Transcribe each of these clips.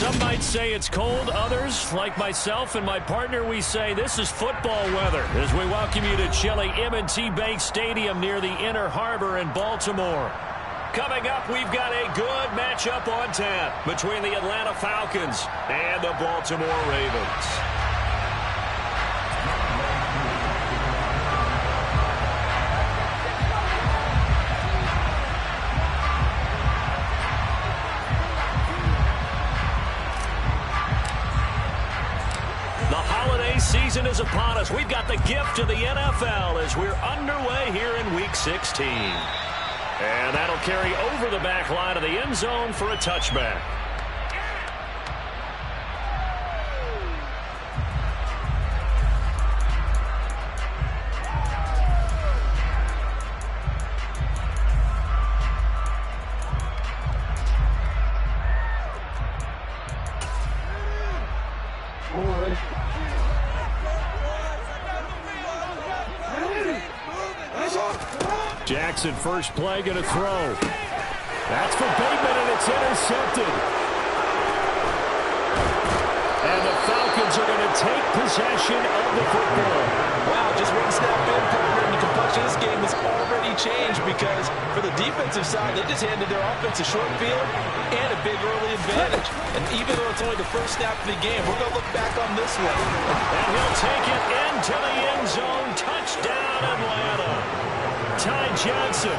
Some might say it's cold. Others, like myself and my partner, we say this is football weather as we welcome you to chilly M&T Bank Stadium near the Inner Harbor in Baltimore. Coming up, we've got a good matchup on tap between the Atlanta Falcons and the Baltimore Ravens. Season is upon us. We've got the gift of the NFL as we're underway here in Week 16. And that'll carry over the back line of the end zone for a touchback. Jackson, first play, going to throw. That's for Bateman, and it's intercepted. And the Falcons are going to take possession of the football. Wow, just one snap in, partner, and the complexion of this game has already changed because for the defensive side, they just handed their offense a short field and a big early advantage. And even though it's only the first snap of the game, we're going to look back on this one. And he'll take it into the end zone. Touchdown, Atlanta. Ty Johnson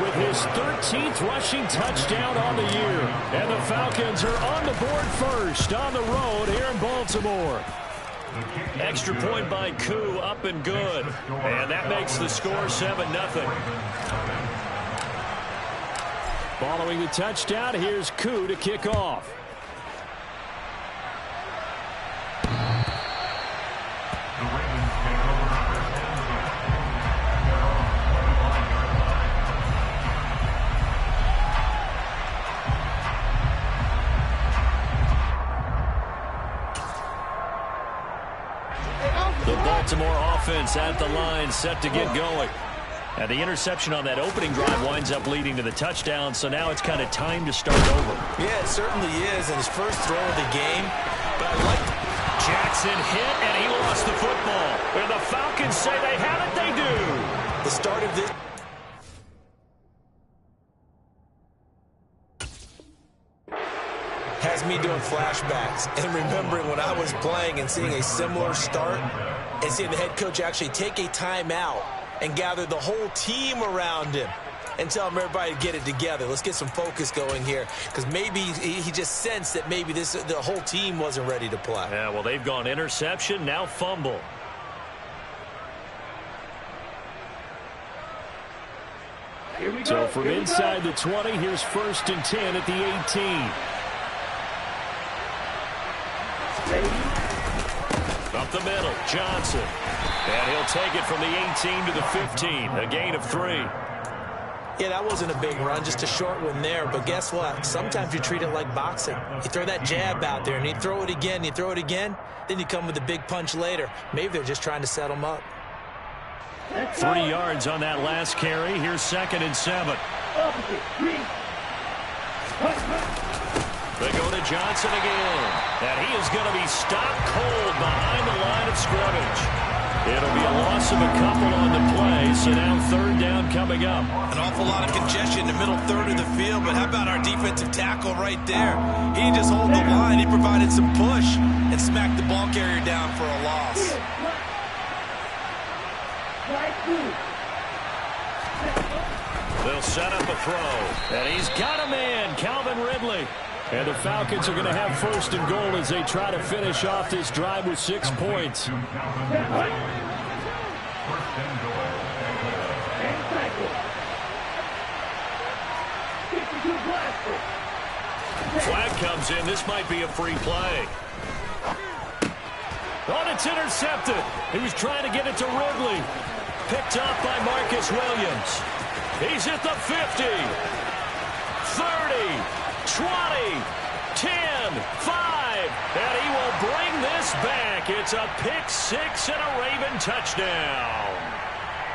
with his 13th rushing touchdown on the year. And the Falcons are on the board first on the road here in Baltimore. Extra point by Koo, up and good. And that makes the score 7-0. Following the touchdown, here's Koo to kick off. Baltimore offense at the line, set to get going. And the interception on that opening drive winds up leading to the touchdown, so now it's kind of time to start over. Yeah, it certainly is, and his first throw of the game. But I like Jackson hit, and he lost the football. Where the Falcons say they have it, they do. The start of this. Has me doing flashbacks and remembering when I was playing and seeing a similar start and seeing the head coach actually take a timeout and gather the whole team around him and tell him everybody to get it together. Let's get some focus going here because maybe he just sensed that maybe the whole team wasn't ready to play. Yeah, well, they've gone interception, now fumble. So from inside the 20, here's 1st and 10 at the 18. Up the middle, Johnson. And he'll take it from the 18 to the 15, a gain of 3. Yeah, that wasn't a big run, just a short one there. But guess what? Sometimes you treat it like boxing. You throw that jab out there, and you throw it again, you throw it again, then you come with a big punch later. Maybe they're just trying to set them up. 3 yards on that last carry. Here's 2nd and 7. They go to Johnson again. And he is going to be stopped cold behind the line of scrimmage. It'll be a loss of a couple on the play, so now 3rd down coming up. An awful lot of congestion in the middle third of the field, but how about our defensive tackle right there? He didn't just hold the line, he provided some push and smacked the ball carrier down for a loss. They'll set up a throw, and he's got a man, Calvin Ridley. And the Falcons are going to have 1st and goal as they try to finish off this drive with 6 points. Flag comes in. This might be a free play. Oh, it's intercepted. He was trying to get it to Ridley. Picked up by Marcus Williams. He's at the 50, 30, 20, 10, 5, and he will bring this back. It's a pick 6 and a Raven touchdown.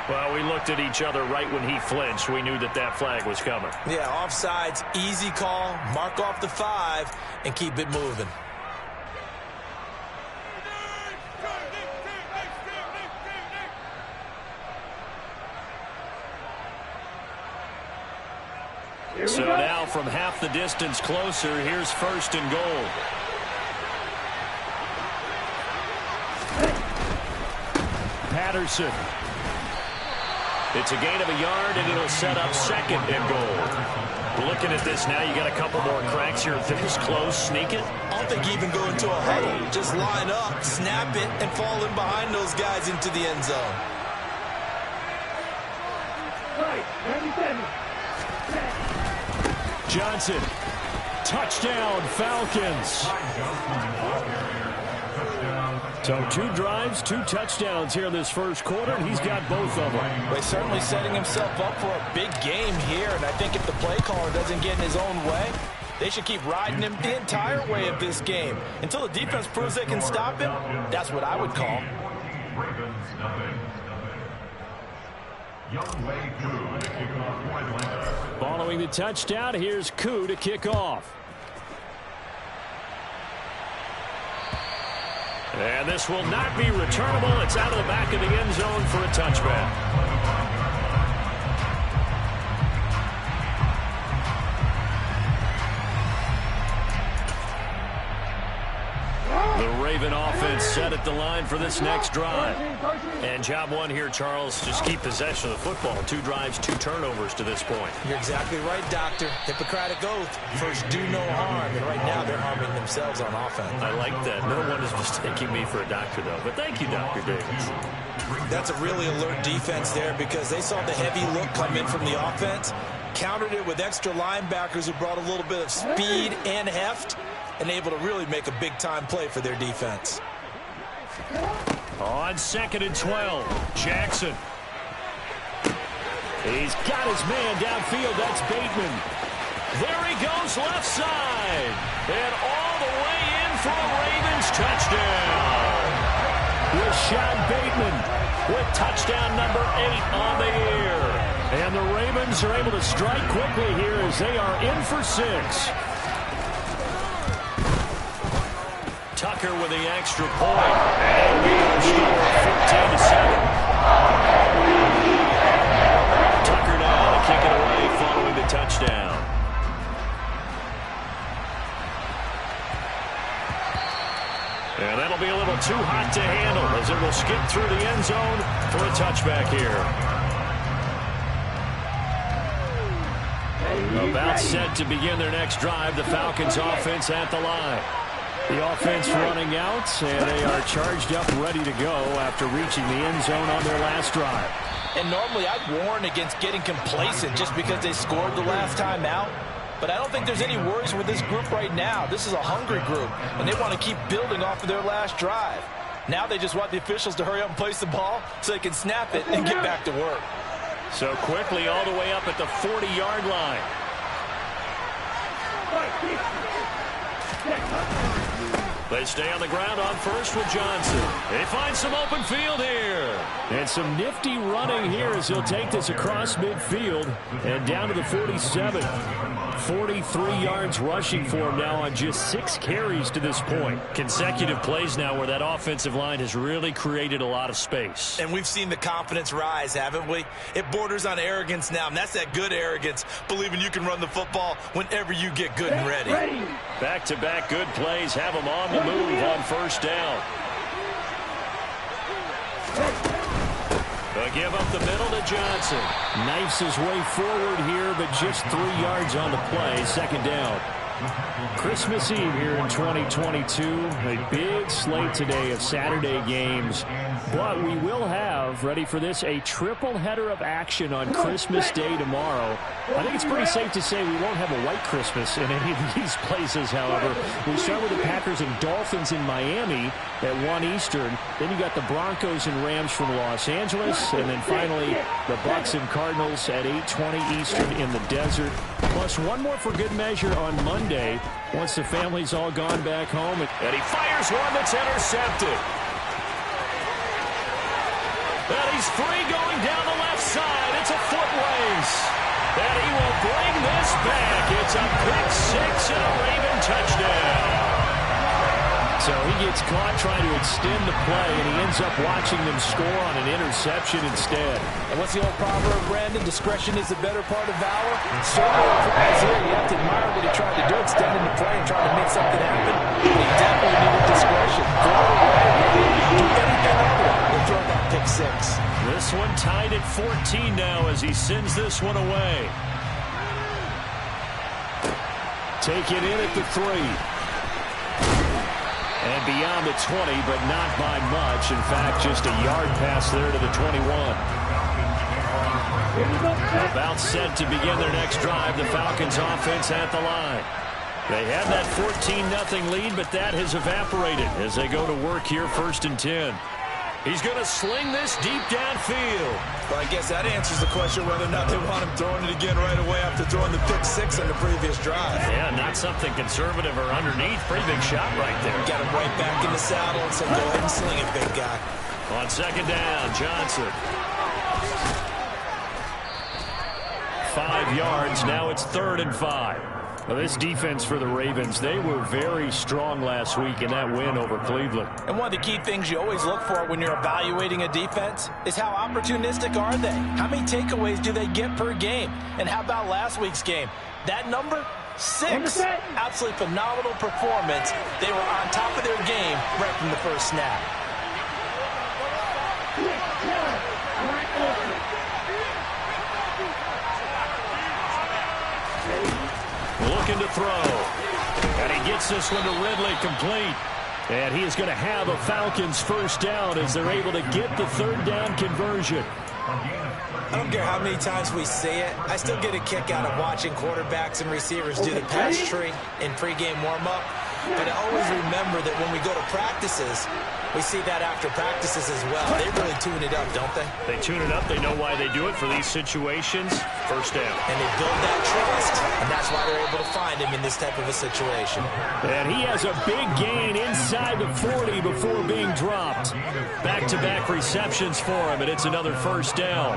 Well, we looked at each other right when he flinched. We knew that that flag was coming. Yeah, offsides, easy call. Mark off the 5 and keep it moving. So now from half the distance closer, here's 1st and goal. Patterson. It's a gain of a yard, and it'll set up 2nd and goal. Looking at this now, you got a couple more cracks here. This close, sneak it. I don't think even go into a huddle. Just line up, snap it, and fall in behind those guys into the end zone. Johnson. Touchdown, Falcons. So 2 drives, 2 touchdowns here in this first quarter, and he's got both of them. Well, he's certainly setting himself up for a big game here, and I think if the play caller doesn't get in his own way, they should keep riding him the entire way of this game. Until the defense proves they can stop him, that's what I would call. Following the touchdown, here's Koo to kick off. And this will not be returnable. It's out of the back of the end zone for a touchback. The Raven offense set at the line for this next drive. And job one here, Charles, just keep possession of the football. 2 drives, 2 turnovers to this point. You're exactly right, Doctor. Hippocratic oath. First, do no harm. And right now, they're harming themselves on offense. I like that. No one is mistaking me for a doctor, though. But thank you, Dr. Davis. That's a really alert defense there because they saw the heavy look come in from the offense, countered it with extra linebackers who brought a little bit of speed and heft, and able to really make a big-time play for their defense. On 2nd and 12, Jackson. He's got his man downfield. That's Bateman. There he goes, left side. And all the way in for a Ravens touchdown. Rashad Bateman with touchdown number 8 on the year. And the Ravens are able to strike quickly here as they are in for 6. Tucker with the extra point. And we will score 14-7. Tucker now to kick it away following the touchdown. And that'll be a little too hot to handle as it will skip through the end zone for a touchback here. About set to begin their next drive. The Falcons offense at the line. The offense running out, and they are charged up, ready to go after reaching the end zone on their last drive. And normally I'd warn against getting complacent just because they scored the last time out. But I don't think there's any worries with this group right now. This is a hungry group, and they want to keep building off of their last drive. Now they just want the officials to hurry up and place the ball so they can snap it and get back to work. So quickly all the way up at the 40-yard line. They stay on the ground on first with Johnson. They find some open field here. And some nifty running here as he'll take this across midfield and down to the 47. 43 yards rushing for him now on just 6 carries to this point. Consecutive plays now where that offensive line has really created a lot of space. And we've seen the confidence rise, haven't we? It borders on arrogance now, and that's that good arrogance, believing you can run the football whenever you get good and ready. Back-to-back good plays have them on the move on first down. But give up the middle to Johnson. Knifes his way forward here, but just 3 yards on the play. Second down. Christmas Eve here in 2022. A big slate today of Saturday games. But we will have, ready for this, a triple header of action on Christmas Day tomorrow. I think it's pretty safe to say we won't have a white Christmas in any of these places, however. We start with the Packers and Dolphins in Miami at 1 Eastern. Then you got the Broncos and Rams from Los Angeles. And then finally, the Bucs and Cardinals at 8:20 Eastern in the desert. Plus one more for good measure on Monday once the family's all gone back home. And he fires one that's intercepted. And he's free going down the it's a foot race. And he will bring this back. It's a pick six and a Raven touchdown. So he gets caught trying to extend the play, and he ends up watching them score on an interception instead. And what's the old proverb, Brandon? Discretion is the better part of valor. Certainly applies here. You have to admire what he tried to do, extending the play and trying to make something happen. But he definitely needed discretion. Throw it away. Do anything other than throw that pick six. This one tied at 14 now as he sends this one away. Take it in at the 3. And beyond the 20, but not by much. In fact, just a yard pass there to the 21. About set to begin their next drive. The Falcons offense at the line. They had that 14-0 lead, but that has evaporated as they go to work here 1st and 10. He's going to sling this deep downfield. Well, I guess that answers the question whether or not they want him throwing it again right away after throwing the pick six on the previous drive. Yeah, not something conservative or underneath. Pretty big shot right there. Got him right back in the saddle and said, go ahead and sling it, big guy. On 2nd down, Johnson. 5 yards. Now it's 3rd and 5. Well, this defense for the Ravens, they were very strong last week in that win over Cleveland. And one of the key things you always look for when you're evaluating a defense is how opportunistic are they? How many takeaways do they get per game? And how about last week's game? That number, 6. Absolutely phenomenal performance. They were on top of their game right from the first snap. Looking to throw. And he gets this one to Ridley, complete. And he is going to have a Falcons first down as they're able to get the 3rd down conversion. I don't care how many times we say it, I still get a kick out of watching quarterbacks and receivers do the pass tree in pregame warm-up. But I always remember that when we go to practices, we see that after practices as well. They really tune it up, don't they? They tune it up. They know why they do it for these situations. First down. And they build that trust, and that's why they're able to find him in this type of a situation. And he has a big gain inside the 40 before being dropped. Back-to-back receptions for him, and it's another first down.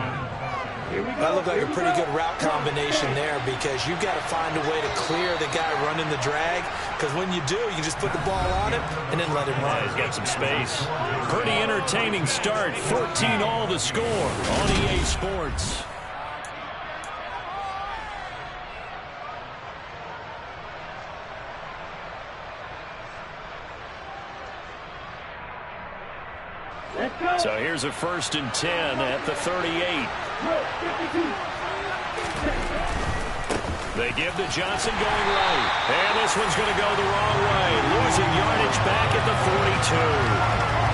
That looked like a pretty good route combination there because you've got to find a way to clear the guy running the drag, because when you do, you just put the ball on him and then let him run. He's got some space. Pretty entertaining start. 14 all the score on EA Sports. So here's a 1st and 10 at the 38. They give to Johnson going right. And this one's going to go the wrong way. Losing yardage back at the 42.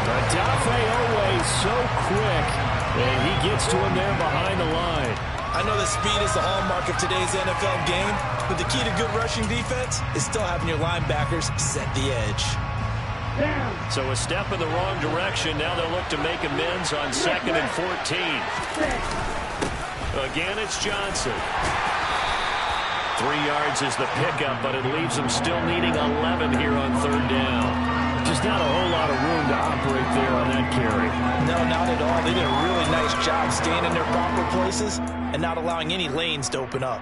Adafe always so quick. And he gets to him there behind the line. I know that speed is the hallmark of today's NFL game, but the key to good rushing defense is still having your linebackers set the edge. So a step in the wrong direction. Now they'll look to make amends on 2nd and 14. Again, it's Johnson. 3 yards is the pickup, but it leaves them still needing 11 here on 3rd down. Just not a whole lot of room to operate there on that carry. No, not at all. They did a really nice job staying in their proper places and not allowing any lanes to open up.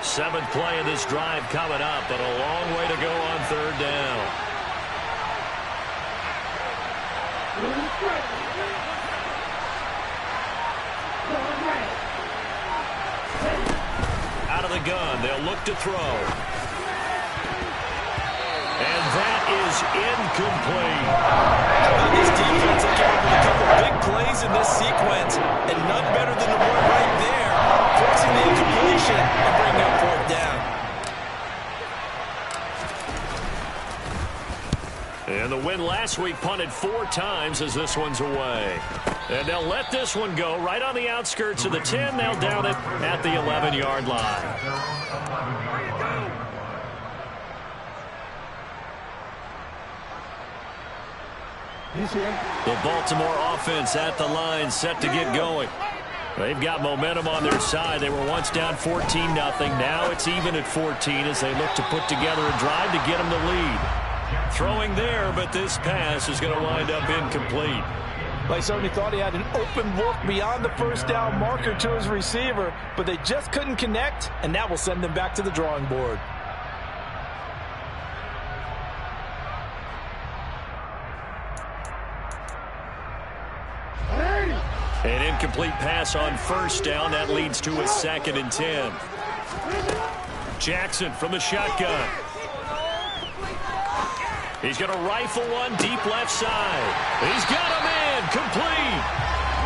Seventh play of this drive coming up, but a long way to go on 3rd down. Out of the gun, they'll look to throw. And that is incomplete. How about this defense? They came up with a couple big plays in this sequence, and none better than the one right there, forcing the incompletion and bringing up 4th down. And the win last week punted 4 times as this one's away. And they'll let this one go right on the outskirts of the 10. They'll down it at the 11-yard line. The Baltimore offense at the line, set to get going. They've got momentum on their side. They were once down 14-0. Now it's even at 14 as they look to put together a drive to get them the lead. Throwing there, but this pass is going to wind up incomplete. They certainly thought he had an open look beyond the first down marker to his receiver, but they just couldn't connect, and that will send them back to the drawing board. An incomplete pass on first down. That leads to a 2nd and 10. Jackson from the shotgun. He's going to rifle one deep left side. He's got him in. Complete.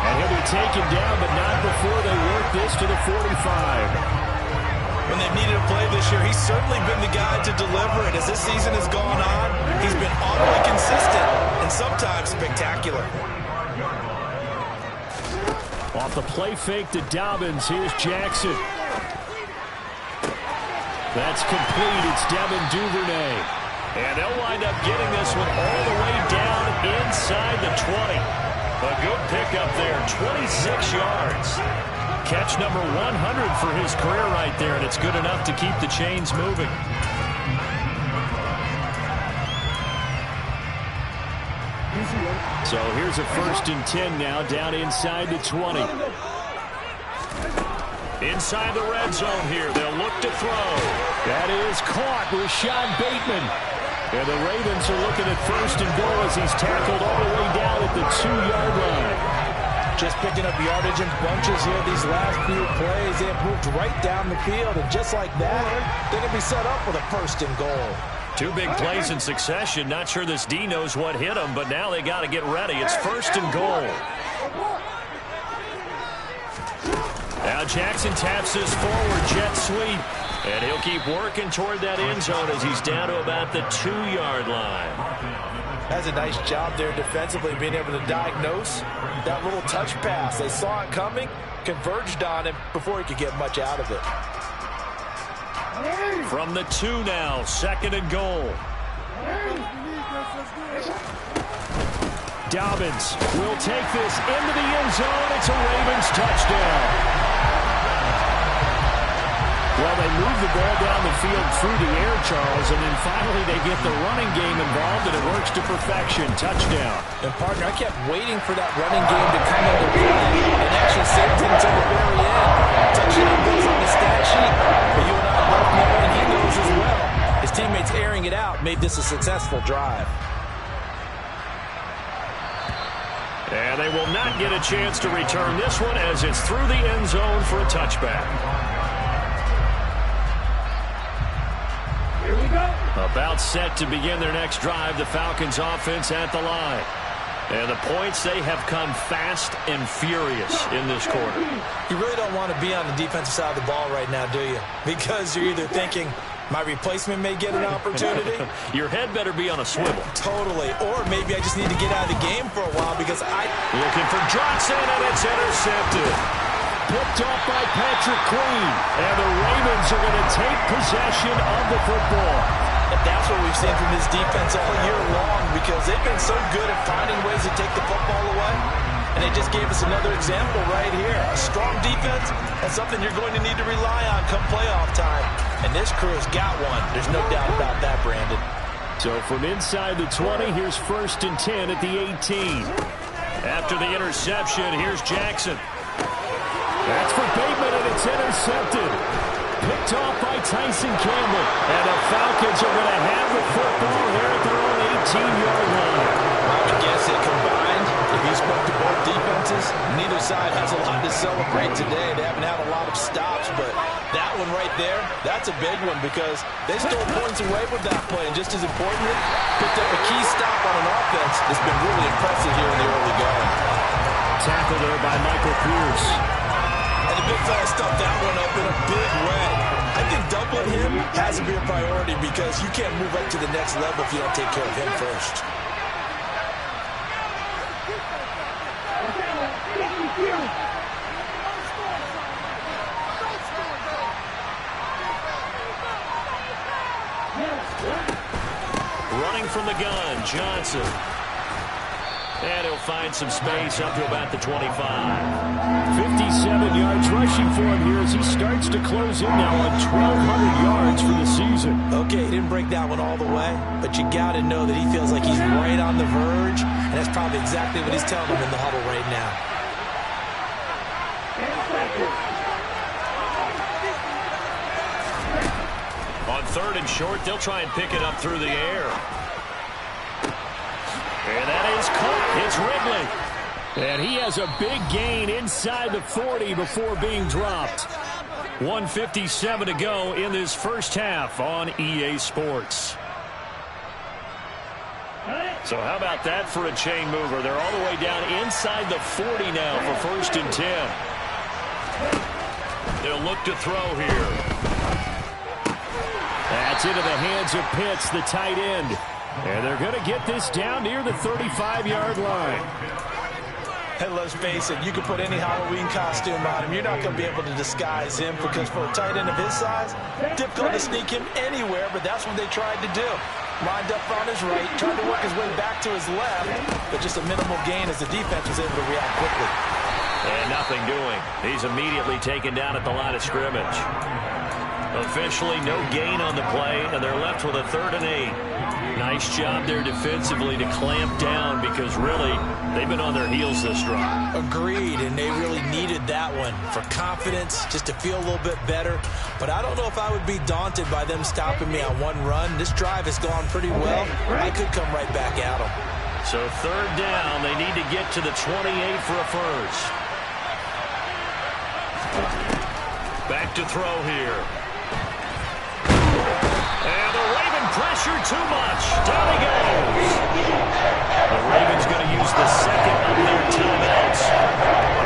And he'll be taken down, but not before they work this to the 45. When they've needed a play this year, he's certainly been the guy to deliver it. As this season has gone on, he's been oddly consistent and sometimes spectacular. Off the play fake to Dobbins. Here's Jackson. That's complete. It's Devin Duvernay. And they'll wind up getting this one all the way down inside the 20. A good pickup there, 26 yards. Catch number 100 for his career right there, and it's good enough to keep the chains moving. So here's a 1st and 10 now, down inside the 20. Inside the red zone here, they'll look to throw. That is caught with Sean Bateman. And the Ravens are looking at 1st and goal as he's tackled all the way down at the 2-yard line. Just picking up yardage in bunches here these last few plays. They have moved right down the field, and just like that, they're going to be set up with a 1st and goal. 2 big plays in succession. Not sure this D knows what hit him, but now they got to get ready. It's 1st and goal. Now Jackson taps this forward jet sweep. And he'll keep working toward that end zone as he's down to about the 2-yard line. That's a nice job there defensively, being able to diagnose that little touch pass. They saw it coming, converged on him before he could get much out of it. From the 2 now, 2nd and goal. Dobbins will take this into the end zone. It's a Ravens touchdown. Well, they move the ball down the field through the air, Charles, and then finally they get the running game involved, and it works to perfection. Touchdown. And, partner, I kept waiting for that running game to come into play and actually saved it until the very end. Touchdown goes on the stat sheet, but you and I both know, and he knows as well. His teammates airing it out made this a successful drive. And they will not get a chance to return this one as it's through the end zone for a touchback. About set to begin their next drive, the Falcons offense at the line. And the points, they have come fast and furious in this quarter. You really don't want to be on the defensive side of the ball right now, do you? Because you're either thinking, my replacement may get an opportunity. Your head better be on a swivel. Totally. Or maybe I just need to get out of the game for a while because Looking for Johnson, and it's intercepted. Picked off by Patrick Queen. And the Ravens are going to take possession of the football. And that's what we've seen from this defense all year long because they've been so good at finding ways to take the football away. And they just gave us another example right here. A strong defense, that's something you're going to need to rely on come playoff time. And this crew has got one. There's no doubt about that, Brandon. So from inside the 20, here's 1st and 10 at the 18. After the interception, here's Jackson. That's for Bateman, and it's intercepted. Picked off by Tyson Campbell. And the Falcons are going to have the football here at their own 18-yard line. I would guess it combined, if you spoke to both defenses, neither side has a lot to celebrate today. They haven't had a lot of stops, but that one right there, that's a big one because they stole points away with that play. And just as importantly, picked up a key stop on an offense that's been really impressive here in the early going. Tackle there by Michael Pierce. And the big fella stuffed that one up in a big way. I think doubling him has to be a priority because you can't move up to the next level if you don't take care of him first. Running from the gun, Johnson. And he'll find some space up to about the 25. 57 yards rushing for him here as he starts to close in now on 1,200 yards for the season. Okay, he didn't break that one all the way, but you got to know that he feels like he's right on the verge, and that's probably exactly what he's telling him in the huddle right now. On 3rd and short, they'll try and pick it up through the air. And that is caught. It's Ridley. And he has a big gain inside the 40 before being dropped. 1:57 to go in this first half on EA Sports. So how about that for a chain mover? They're all the way down inside the 40 now for 1st and 10. They'll look to throw here. That's into the hands of Pitts, the tight end. And they're going to get this down near the 35-yard line. Hey, let's face it, you can put any Halloween costume on him. You're not going to be able to disguise him because for a tight end of his size, difficult to sneak him anywhere, but that's what they tried to do. Lined up on his right, tried to work his way back to his left, but just a minimal gain as the defense was able to react quickly. And nothing doing. He's immediately taken down at the line of scrimmage. Officially no gain on the play, and they're left with a 3rd and 8. Nice job there defensively to clamp down because really they've been on their heels this drive. Agreed, and they really needed that one for confidence, just to feel a little bit better. But I don't know if I would be daunted by them stopping me on one run. This drive has gone pretty well. I could come right back at them. So 3rd down, they need to get to the 28 for a first. Back to throw here. And the Raven pressure too much. Down he goes. The Ravens going to use the second of their timeouts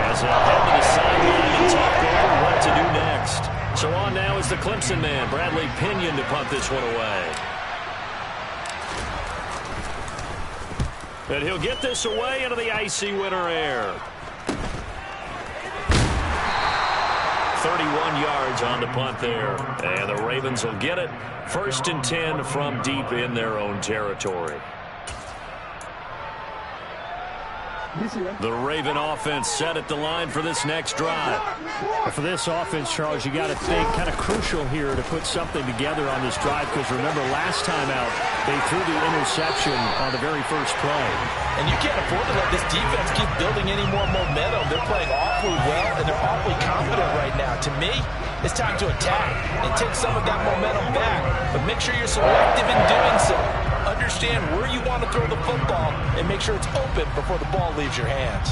as they'll head to the sideline and talk over what to do next. So on now is the Clemson man, Bradley Pinion, to punt this one away. And he'll get this away into the icy winter air. 31 yards on the punt there. And the Ravens will get it. 1st and 10 from deep in their own territory. The Raven offense set at the line for this next drive. For this offense, Charles, you got to think kind of crucial here to put something together on this drive because remember last time out they threw the interception on the very first play. And you can't afford to let this defense keep building any more momentum. They're playing awfully well and they're awfully confident right now. To me, it's time to attack and take some of that momentum back. But make sure you're selective in doing so. Understand where you want to throw the football and make sure it's open before the ball leaves your hands.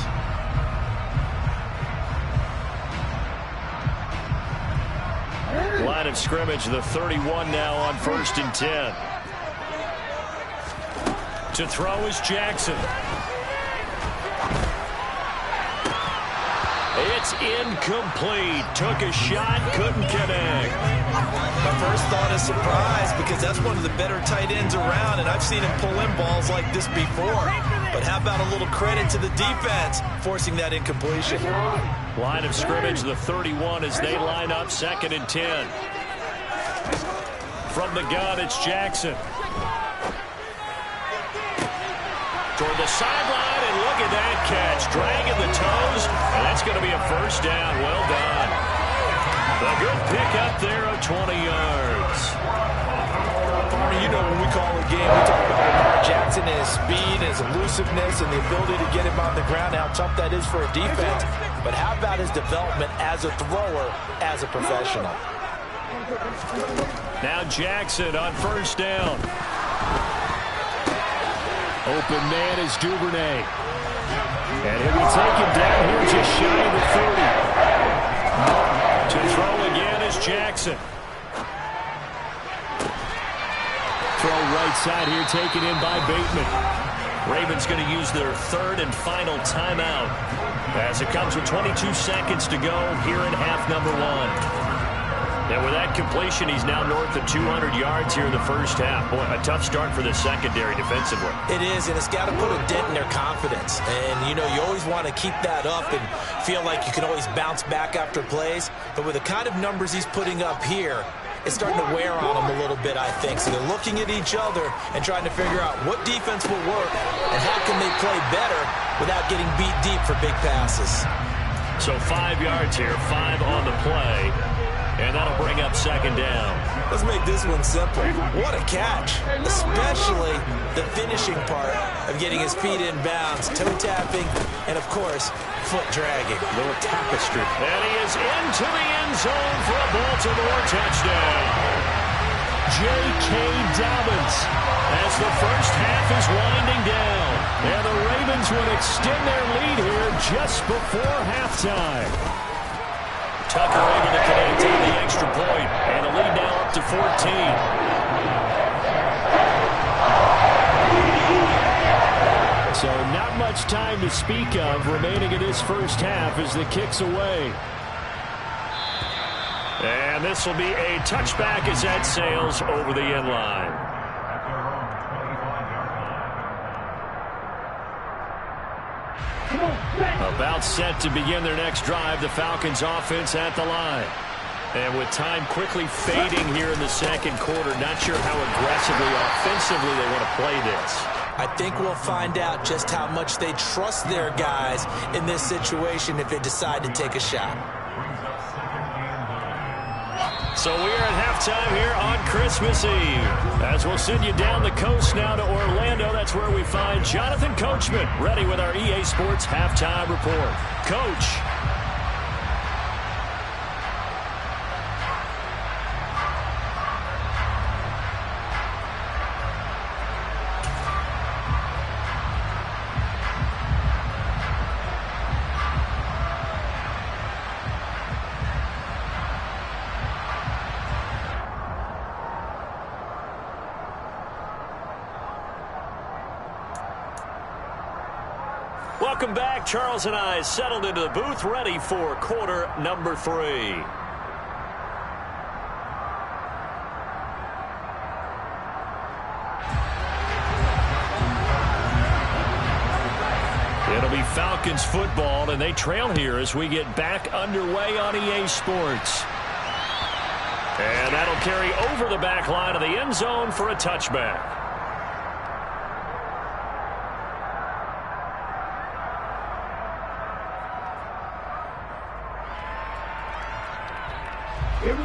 Line of scrimmage, the 31 now on 1st and 10. To throw is Jackson. It's incomplete. Took a shot, couldn't connect. My first thought is surprise because that's one of the better tight ends around, and I've seen him pull in balls like this before. But how about a little credit to the defense forcing that incompletion? Line of scrimmage, the 31 as they line up 2nd and 10. From the gun, it's Jackson. Toward the sideline, and look at that catch. Dragging the toes, and that's going to be a first down. Well done. A good pick up there of 20 yards. You know, when we call a game, we talk about Lamar Jackson and his speed and his elusiveness and the ability to get him on the ground, how tough that is for a defense. But how about his development as a thrower, as a professional? Now Jackson on 1st down. Open man is Duvernay. And he'll be taken down here just shy of the 30. To throw again is Jackson. Throw right side here taken in by Bateman. Ravens going to use their 3rd and final timeout as it comes with 22 seconds to go here in half number 1. And with that completion, he's now north of 200 yards here in the first half. Boy, a tough start for the secondary defensively. It is, and it's got to put a dent in their confidence. And, you know, you always want to keep that up and feel like you can always bounce back after plays. But with the kind of numbers he's putting up here, is starting to wear on them a little bit, I think. So they're looking at each other and trying to figure out what defense will work and how can they play better without getting beat deep for big passes. So 5 yards here, 5 on the play, and that'll bring up second down. Let's make this one simple. What a catch, especially the finishing part of getting his feet in bounds, toe tapping, and of course, foot dragging. A little tapestry. And he is into the end zone for a Baltimore touchdown. J.K. Dobbins as the first half is winding down. And the Ravens would extend their lead here just before halftime. Tucker able to connect on the extra point, and the lead now up to 14. So not much time to speak of remaining in this first half as the kick's away. And this will be a touchback as that sails over the end line. About set to begin their next drive, the Falcons offense at the line. And with time quickly fading here in the second quarter, not sure how aggressively, offensively they want to play this. I think we'll find out just how much they trust their guys in this situation if they decide to take a shot. So we are at halftime here on Christmas Eve. As we'll send you down the coast now to Orlando, that's where we find Jonathan Coachman ready with our EA Sports halftime report. Coach. Welcome back. Charles and I settled into the booth, ready for quarter number 3. It'll be Falcons football, and they trail here as we get back underway on EA Sports. And that'll carry over the back line of the end zone for a touchback.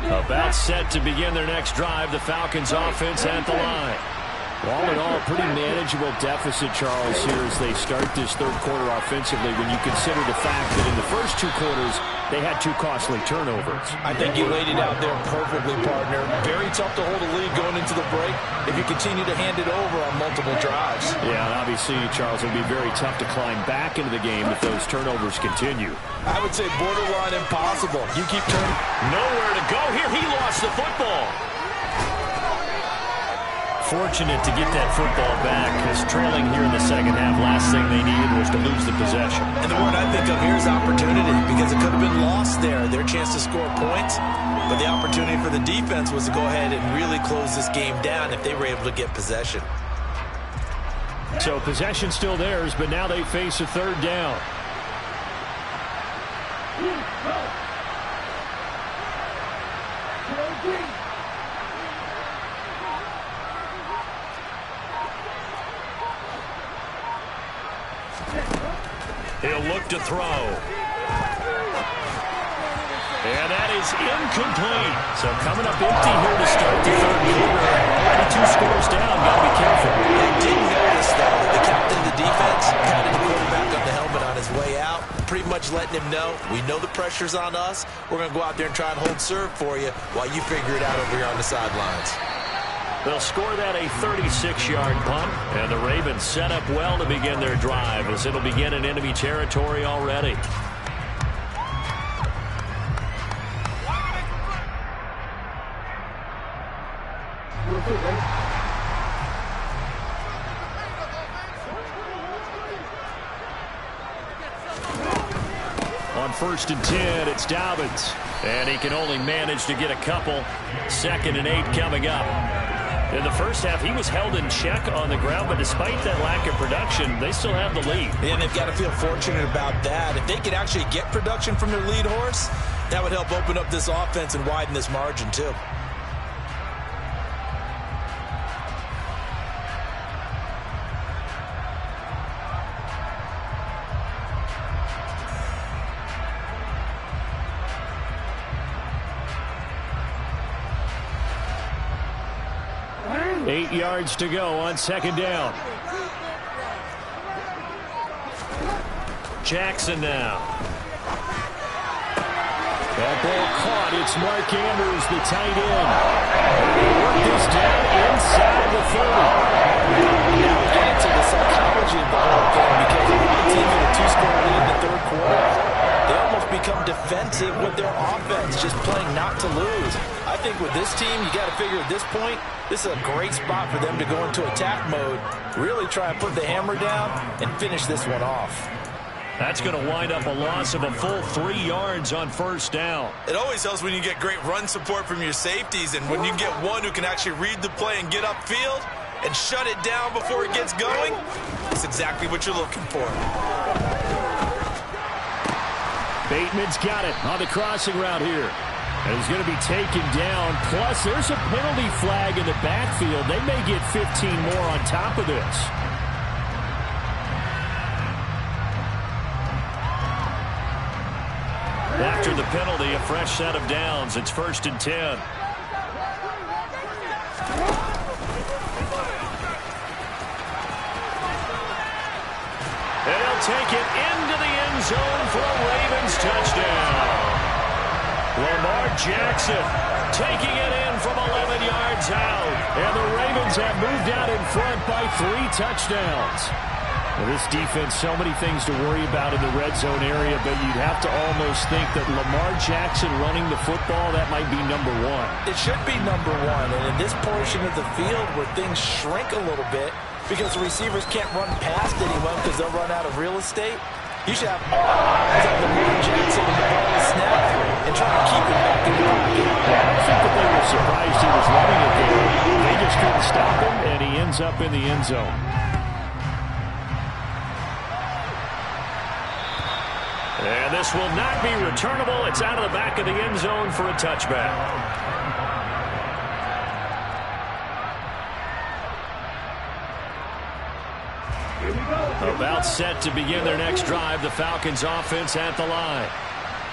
About set to begin their next drive, the Falcons offense at the line. All in all, pretty manageable deficit, Charles, here as they start this third quarter offensively when you consider the fact that in the first 2 quarters, they had 2 costly turnovers. I think you laid it out there perfectly, partner. Very tough to hold a lead going into the break if you continue to hand it over on multiple drives. Yeah, and obviously, Charles, it would be very tough to climb back into the game if those turnovers continue. I would say borderline impossible. You keep turning. Nowhere to go here. He lost the football. Fortunate to get that football back, because trailing here in the second half, last thing they needed was to lose the possession. And the word I think of here is opportunity, because it could have been lost there, their chance to score points. But the opportunity for the defense was to go ahead and really close this game down if they were able to get possession. So possession still theirs, but now they face a third down. He'll look to throw. And that is incomplete. So coming up empty here to start the third quarter. Already 2 scores down. Got to be careful. They did notice, though, the captain of the defense patted the quarterback on the helmet on his way out, pretty much letting him know, we know the pressure's on us. We're going to go out there and try and hold serve for you while you figure it out over here on the sidelines. They'll score that a 36-yard punt, and the Ravens set up well to begin their drive as it'll begin in enemy territory already. On 1st and 10, it's Dobbins, and he can only manage to get a couple. 2nd and 8 coming up. In the first half, he was held in check on the ground, but despite that lack of production, they still have the lead. And they've got to feel fortunate about that. If they could actually get production from their lead horse, that would help open up this offense and widen this margin, too. 8 yards to go on second down. Jackson now. That ball caught. It's Mark Andrews, the tight end. They work this down inside the 30. Now we get into the psychology of the whole thing, because if the team in a 2-score lead in the third quarter, they almost become defensive with their offense, just playing not to lose. I think with this team, you got to figure at this point, this is a great spot for them to go into attack mode, really try and put the hammer down and finish this one off. That's going to wind up a loss of a full 3 yards on first down. It always helps when you get great run support from your safeties, and when you get one who can actually read the play and get upfield and shut it down before it gets going, that's exactly what you're looking for. Bateman's got it on the crossing route here. And he's going to be taken down. Plus, there's a penalty flag in the backfield. They may get 15 more on top of this. After the penalty, a fresh set of downs. It's 1st and 10. And he'll take it into the end zone for a Ravens touchdown. Lamar Jackson taking it in from 11 yards out. And the Ravens have moved out in front by 3 touchdowns. Well, this defense, so many things to worry about in the red zone area, but you'd have to almost think that Lamar Jackson running the football, that might be number 1. It should be number 1, and in this portion of the field where things shrink a little bit because the receivers can't run past anyone because they'll run out of real estate, you should have all eyes on Lamar Jackson when the ball is snapped and try to keep it back in the pocket. I don't think that they were surprised he was running it there. They just couldn't stop him, and he ends up in the end zone. And this will not be returnable. It's out of the back of the end zone for a touchback. About set to begin their next drive, the Falcons offense at the line.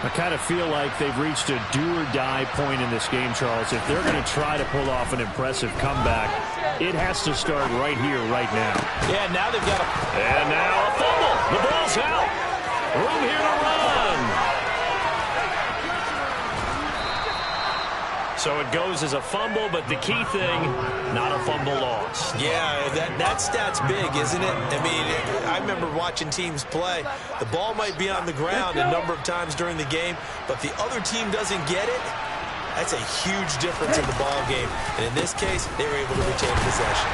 I kind of feel like they've reached a do-or-die point in this game, Charles. If they're going to try to pull off an impressive comeback, it has to start right here, right now. Yeah, now they've got a... And now a fumble. The ball's out. Room here to run. So it goes as a fumble, but the key thing, not a fumble loss. Yeah, that stat's big, isn't it? I mean, I remember watching teams play. The ball might be on the ground a number of times during the game, but if the other team doesn't get it, that's a huge difference in the ball game. And in this case, they were able to retain possession.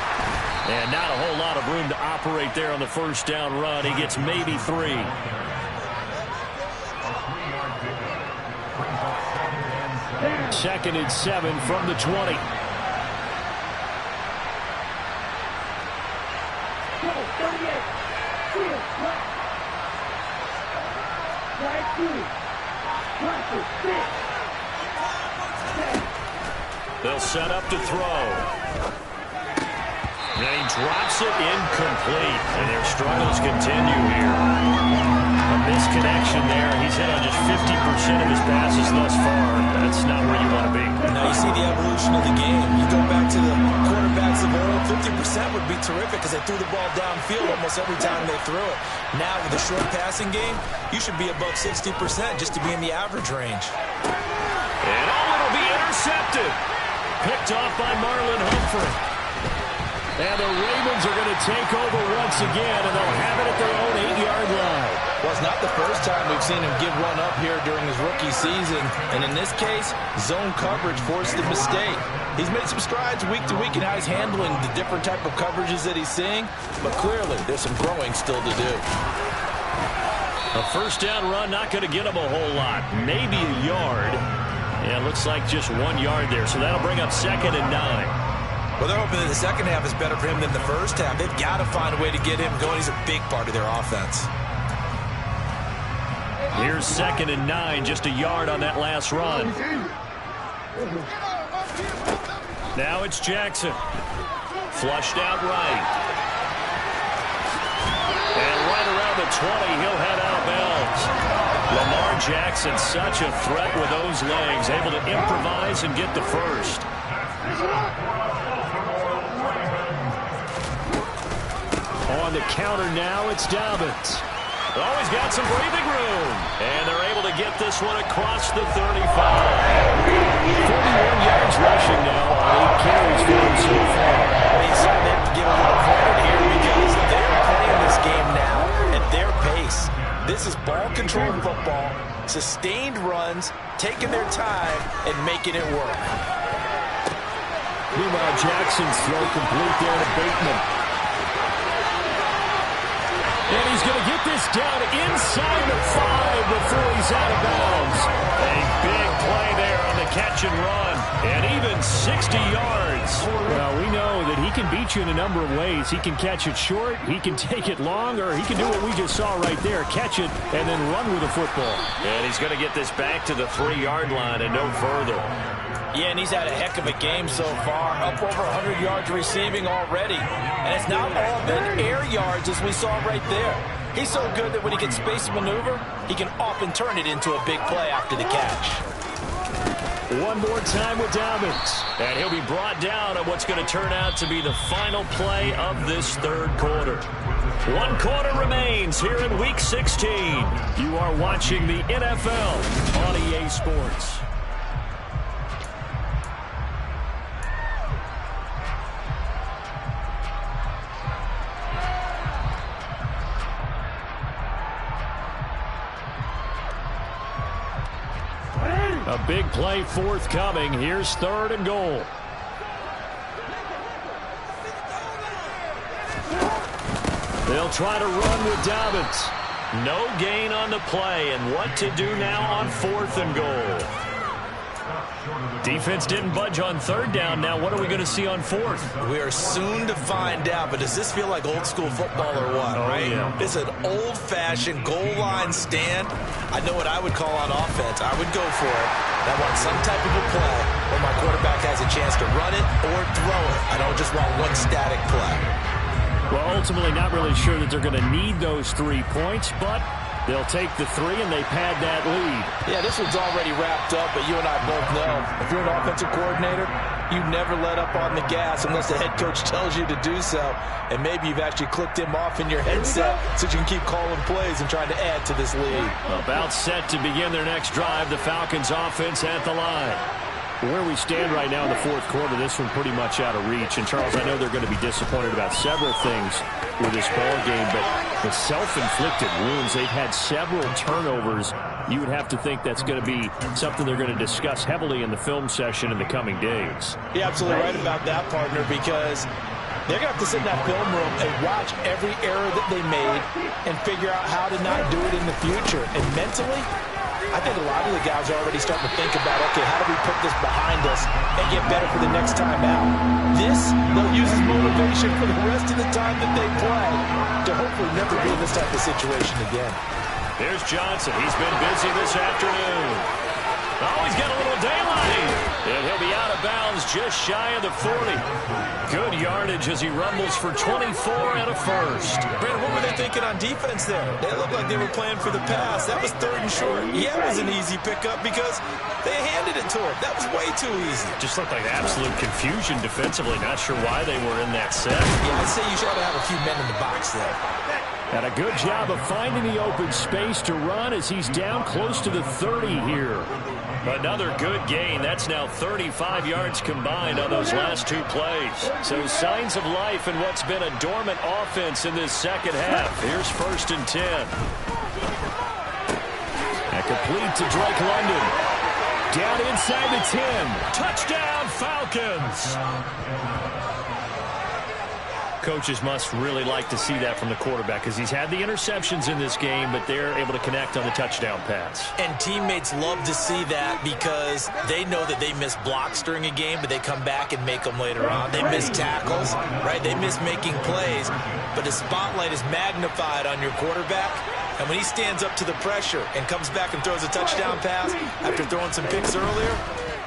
And not a whole lot of room to operate there on the first down run. He gets maybe 3. Second and 7 from the 20. They'll set up to throw. And he drops it incomplete. And their struggles continue here. A misconnection there. He's hit on just 50% of his passes thus far. That's not where you want to be. Now you see the evolution of the game. You go back to the quarterbacks of old, 50% would be terrific because they threw the ball downfield almost every time they threw it. Now with the short passing game, you should be above 60% just to be in the average range. And it'll be intercepted. Picked off by Marlon Humphrey. And the Ravens are going to take over once again, and they'll have it at their own 8-yard line. Well, it's not the first time we've seen him give one up here during his rookie season. And in this case, zone coverage forced the mistake. He's made some strides week to week in how he's handling the different type of coverages that he's seeing. But clearly, there's some growing still to do. A first down run, not going to get him a whole lot. Maybe a yard. Yeah, it looks like just 1 yard there. So that'll bring up 2nd and 9. Well, they're hoping that the second half is better for him than the first half. They've got to find a way to get him going. He's a big part of their offense. Here's 2nd and 9, just a yard on that last run. Now it's Jackson. Flushed out right. And right around the 20, he'll head out of bounds. Lamar Jackson, such a threat with those legs, able to improvise and get the first. on the counter now. It's Dobbins. Oh, he's got some breathing room. And they're able to get this one across the 35. 41 yards rushing now on 8 carries for him so far. They have to give a little credit here because they're playing this game now at their pace. This is ball-controlled football, sustained runs, taking their time, and making it work. Meanwhile, Jackson's throw complete there to Bateman. And he's going to get this down inside the 5 before he's out of bounds. A big play there on the catch and run. And even 60 yards. Well, we know that he can beat you in a number of ways. He can catch it short, he can take it long, or he can do what we just saw right there, catch it and then run with the football. And he's going to get this back to the 3-yard line and no further. Yeah, and he's had a heck of a game so far, up over 100 yards receiving already. And it's not all been air yards as we saw right there. He's so good that when he gets space to maneuver, he can often turn it into a big play after the catch. One more time with Dobbins. And he'll be brought down on what's going to turn out to be the final play of this third quarter. 1 quarter remains here in Week 16. You are watching the NFL on EA Sports. A big play forthcoming. Here's 3rd and goal. They'll try to run with Dobbins. No gain on the play, and what to do now on 4th and goal. Defense didn't budge on 3rd down. Now what are we going to see on 4th? We are soon to find out, but does this feel like old school football or what, right? Yeah. It's an old-fashioned goal line stand. I know what I would call on offense. I would go for it. I want some type of a play where my quarterback has a chance to run it or throw it. I don't just want one static play. Well, ultimately not really sure that they're going to need those 3 points, but they'll take the 3 and they pad that lead. Yeah, this one's already wrapped up, but you and I both know if you're an offensive coordinator, you never let up on the gas unless the head coach tells you to do so. And maybe you've actually clicked him off in your headset so you can keep calling plays and trying to add to this lead. About set to begin their next drive, the Falcons offense at the line. Where we stand right now in the 4th quarter, this one pretty much out of reach. And, Charles, I know they're going to be disappointed about several things with this ball game, but the self-inflicted wounds, they've had several turnovers. You would have to think that's going to be something they're going to discuss heavily in the film session in the coming days. You're absolutely right about that, partner, because they're going to have to sit in that film room and watch every error that they made and figure out how to not do it in the future. And mentally, I think a lot of the guys are already starting to think about, okay, how do we put this behind us and get better for the next time out? This, they'll use as motivation for the rest of the time that they play to hopefully never be in this type of situation again. Here's Johnson. He's been busy this afternoon. Oh, he's got a little daylight. And he'll be out of bounds just shy of the 40. Good yardage as he rumbles for 24 and a first. Brandon, what were they thinking on defense there? They looked like they were playing for the pass. That was 3rd and short. Yeah, it was an easy pickup because they handed it to him. That was way too easy. Just looked like absolute confusion defensively. Not sure why they were in that set. Yeah, I'd say you should have a few men in the box there. And a good job of finding the open space to run as he's down close to the 30 here. Another good gain. That's now 35 yards combined on those last 2 plays. So signs of life in what's been a dormant offense in this second half. Here's 1st and 10. And complete to Drake London. Down inside the 10. Touchdown, Falcons. Coaches must really like to see that from the quarterback because he's had the interceptions in this game, but they're able to connect on the touchdown pass. And teammates love to see that because they know that they miss blocks during a game, but they come back and make them later on. They miss tackles, right? They miss making plays, but the spotlight is magnified on your quarterback. And when he stands up to the pressure and comes back and throws a touchdown pass after throwing some picks earlier,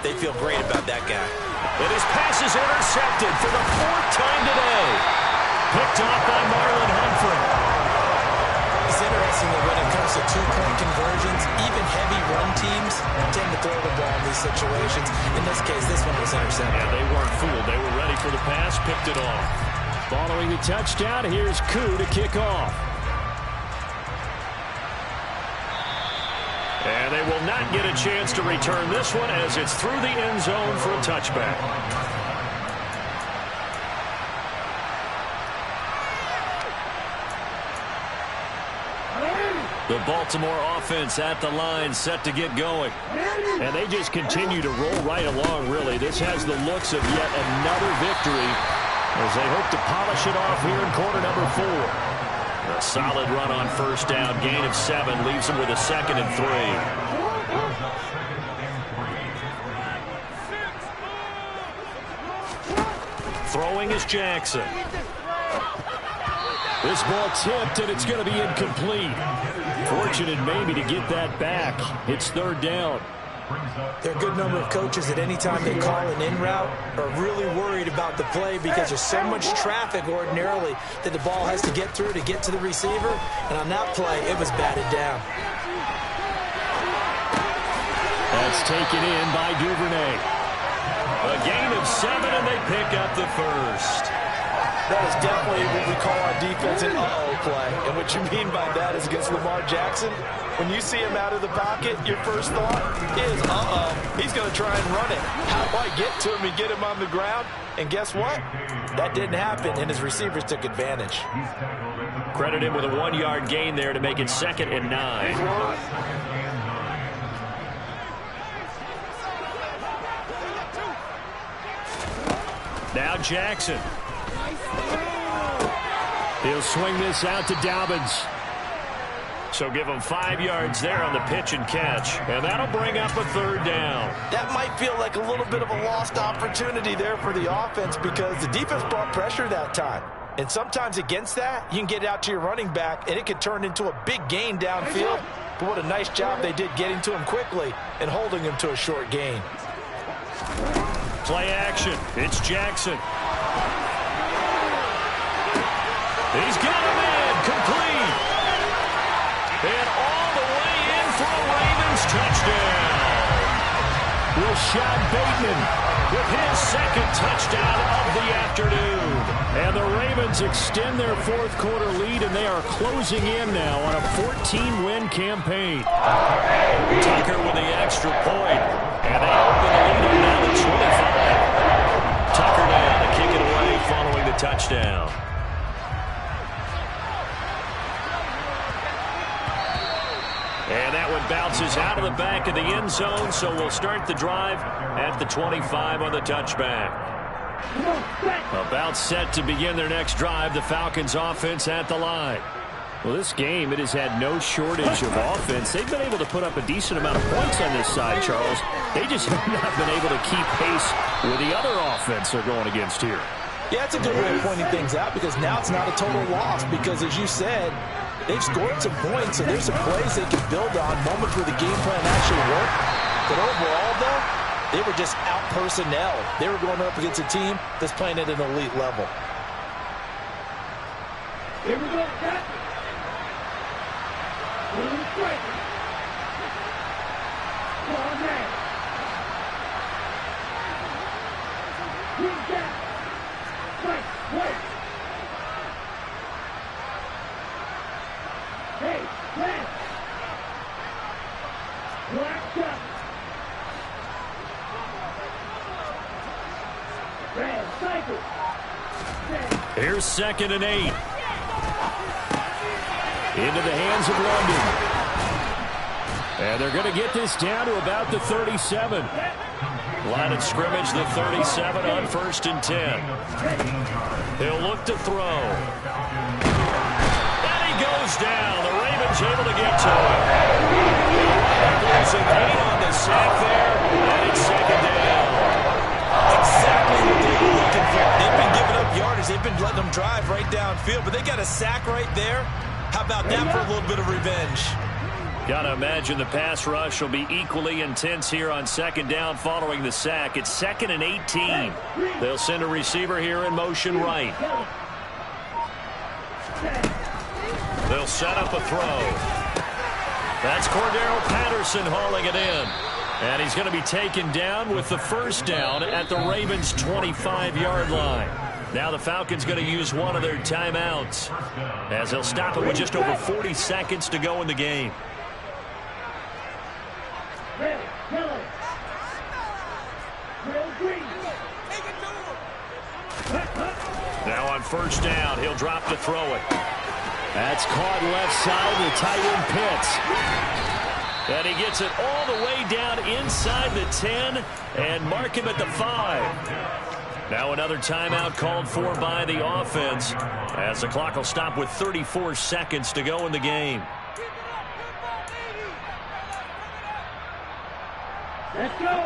they feel great about that guy. And his pass is intercepted for the 4th time today. Picked off by Marlon Humphrey. It's interesting that when it comes to 2-point conversions, even heavy run teams tend to throw the ball in these situations. In this case, this one was intercepted. Yeah, they weren't fooled. They were ready for the pass, picked it off. Following the touchdown, here's Koo to kick off. And they will not get a chance to return this one as it's through the end zone for a touchback. The Baltimore offense at the line, set to get going. And they just continue to roll right along, really. This has the looks of yet another victory as they hope to polish it off here in quarter number 4. A solid run on first down, gain of 7, leaves them with a 2nd and 3. Throwing is Jackson. This ball tipped, and it's going to be incomplete. Fortunate maybe to get that back. It's 3rd down. There are a good number of coaches that any time they call an in route are really worried about the play because there's so much traffic ordinarily that the ball has to get through to get to the receiver. And on that play, it was batted down. That's taken in by Duvernay. A gain of 7, and they pick up the first. That is definitely what we call our defense an uh-oh play. And what you mean by that is against Lamar Jackson, when you see him out of the pocket, your first thought is, uh-oh, he's going to try and run it. How do I get to him and get him on the ground? And guess what? That didn't happen, and his receivers took advantage. Credit him with a 1-yard gain there to make it 2nd and 9. Now Jackson. He'll swing this out to Dobbins. So give him 5 yards there on the pitch and catch. And that'll bring up a 3rd down. That might feel like a little bit of a lost opportunity there for the offense because the defense brought pressure that time. And sometimes against that, you can get it out to your running back, and it could turn into a big gain downfield. But what a nice job they did getting to him quickly and holding him to a short gain. Play action. It's Jackson. He's got him in. Complete. And all the way in for a Ravens touchdown. Rashad Bateman with his 2nd touchdown of the afternoon. And the Ravens extend their 4th quarter lead, and they are closing in now on a 14-win campaign. Tucker with the extra point. And they open the lead up now to 25. Tucker down to kick it away following the touchdown. And that one bounces out of the back of the end zone, so we'll start the drive at the 25 on the touchback. About set to begin their next drive, the Falcons offense at the line. Well, this game, it has had no shortage of offense. They've been able to put up a decent amount of points on this side, Charles. They just have not been able to keep pace with the other offense they're going against here. Yeah, it's a good way of pointing things out because now it's not a total loss because, as you said, they've scored some points, and there's some plays they can build on, moments where the game plan actually worked. But overall, though, they were just out personnel. They were going up against a team that's playing at an elite level. Here we go, cut. Here's 2nd and 8. Into the hands of London. And they're going to get this down to about the 37. Line of scrimmage, the 37 on 1st and 10. He'll look to throw. And he goes down. The Ravens able to get to him. There's a gain on the sack there, and it's 2nd down. Exactly what they were looking for. They've been giving up yardage. They've been letting them drive right downfield, but they got a sack right there. How about that for a little bit of revenge? Got to imagine the pass rush will be equally intense here on 2nd down following the sack. It's 2nd and 18. They'll send a receiver here in motion right. They'll set up a throw. That's Cordero Patterson hauling it in. And he's going to be taken down with the 1st down at the Ravens' 25-yard line. Now the Falcons going to use one of their timeouts as they'll stop it with just over 40 seconds to go in the game. Now on first down, he'll drop to throw it. That's caught left side. The tight end Pitts. And he gets it all the way down inside the 10 and mark him at the 5. Now another timeout called for by the offense as the clock will stop with 34 seconds to go in the game.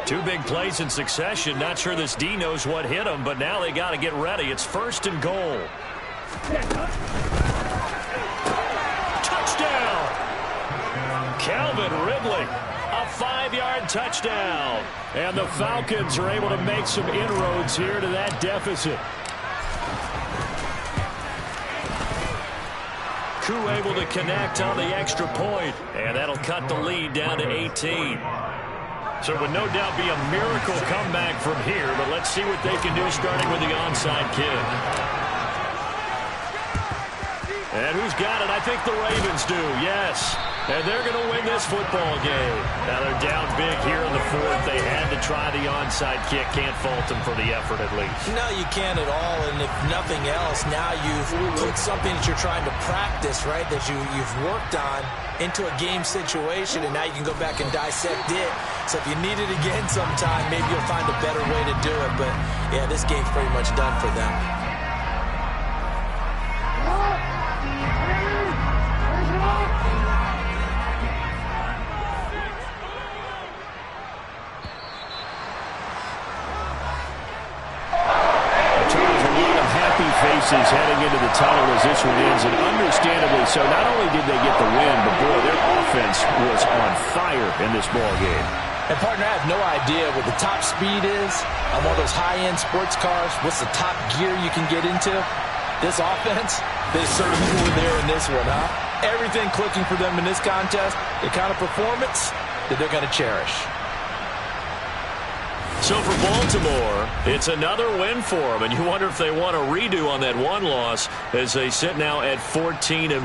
Two big plays in succession. Not sure this D knows what hit him, but now they got to get ready. It's first and goal. Touchdown! Calvin Ridley, a 5-yard touchdown. And the Falcons are able to make some inroads here to that deficit. Koo able to connect on the extra point, and that'll cut the lead down to 18. So it would no doubt be a miracle comeback from here, but let's see what they can do starting with the onside kick. And who's got it? I think the Ravens do, yes. And they're going to win this football game. Now they're down big here in the fourth. They had to try the onside kick. Can't fault them for the effort at least. No, you can't at all. And if nothing else, now you've put something that you're trying to practice, right, that you've worked on into a game situation, and now you can go back and dissect it. So if you need it again sometime, maybe you'll find a better way to do it. But, yeah, this game's pretty much done for them. Faces heading into the tunnel as this one ends, and understandably so. Not only did they get the win, but boy, their offense was on fire in this ball game. And partner, I have no idea what the top speed is on one of those high-end sports cars. What's the top gear you can get into? This offense, they certainly were there in this one, huh? Everything clicking for them in this contest, the kind of performance that they're going to cherish. So for Baltimore, it's another win for them, and you wonder if they want a redo on that one loss as they sit now at 14-1.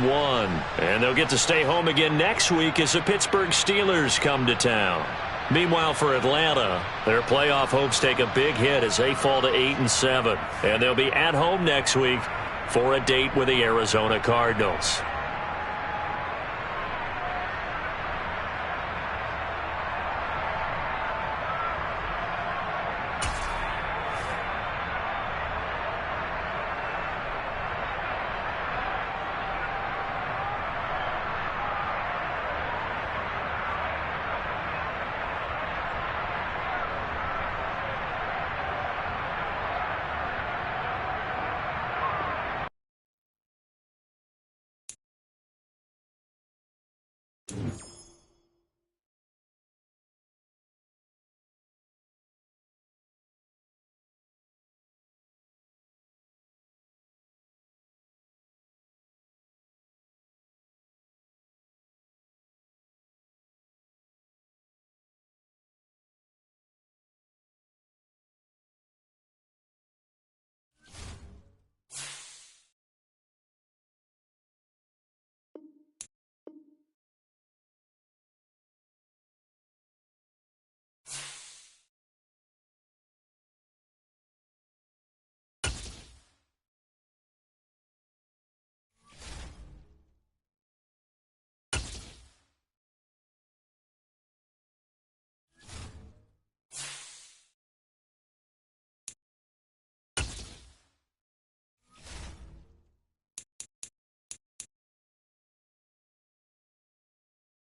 And they'll get to stay home again next week as the Pittsburgh Steelers come to town. Meanwhile, for Atlanta, their playoff hopes take a big hit as they fall to 8-7. And they'll be at home next week for a date with the Arizona Cardinals.